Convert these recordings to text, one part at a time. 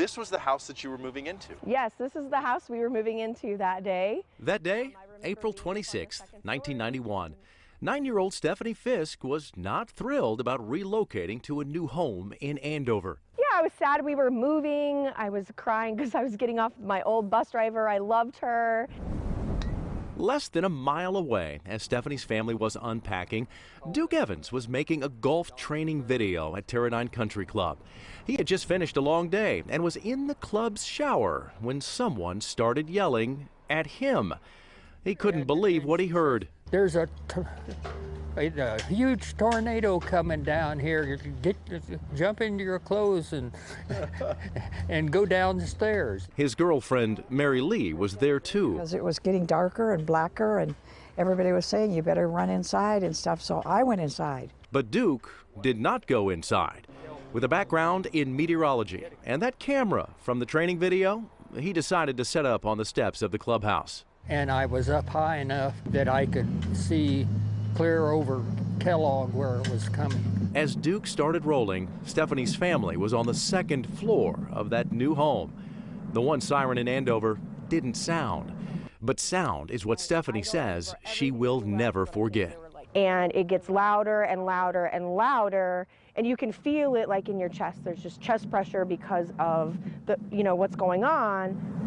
This was the house that you were moving into? Yes, this is the house we were moving into that day. That day, April 26, 1991. 9-year-old Stephanie Fisk was not thrilled about relocating to a new home in Andover. Yeah, I was sad we were moving. I was crying because I was getting off my old bus driver. I loved her. Less than a mile away, as Stephanie's family was unpacking, Duke Evans was making a golf training video at Terradyne Country Club. He had just finished a long day and was in the club's shower when someone started yelling at him. He couldn't believe what he heard. There's a huge tornado coming down here. Jump into your clothes and go down the stairs. His girlfriend, Mary Lee, was there too. Because it was getting darker and blacker, and everybody was saying you better run inside and stuff, so I went inside. But Duke did not go inside. With a background in meteorology and that camera from the training video, he decided to set up on the steps of the clubhouse. And I was up high enough that I could see clear over Kellogg where it was coming. As Duke started rolling, Stephanie's family was on the second floor of that new home. The one siren in Andover didn't sound, but sound is what Stephanie says she will never forget. And it gets louder and louder and louder, and you can feel it like in your chest. There's just chest pressure because of the, what's going on.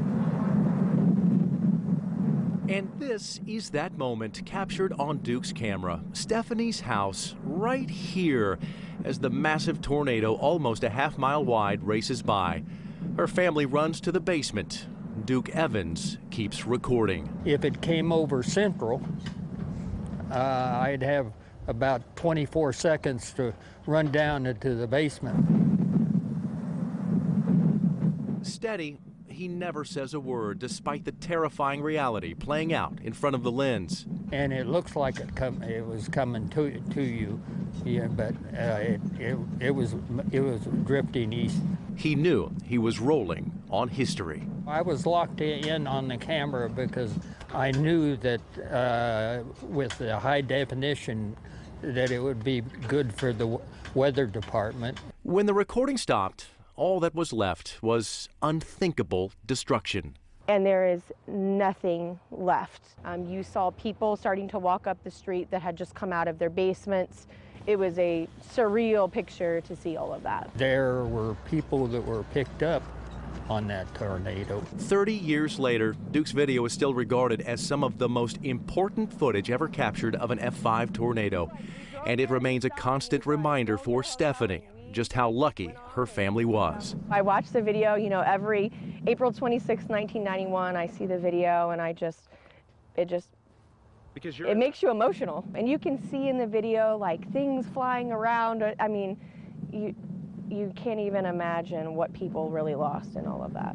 And this is that moment captured on Duke's camera. Stephanie's house right here as the massive tornado, almost a half-mile wide, races by. Her family runs to the basement. Duke Evans keeps recording. If it came over Central, I'd have about 24 seconds to run down into the basement. Steady. He never says a word, despite the terrifying reality playing out in front of the lens. And it looks like it was coming to you, yeah, but it was drifting east. He knew he was rolling on history. I was locked in on the camera because I knew that with the high definition that it would be good for the weather department. When the recording stopped, all that was left was unthinkable destruction. And there is nothing left. You saw people starting to walk up the street that had just come out of their basements. It was a surreal picture to see all of that. There were people that were picked up on that tornado. 30 years later, Duke's video is still regarded as some of the most important footage ever captured of an F5 tornado. And it remains a constant reminder for Stephanie just how lucky her family was. I watch the video, every April 26, 1991, I see the video and it makes you emotional. And you can see in the video like things flying around. I mean, you can't even imagine what people really lost in all of that.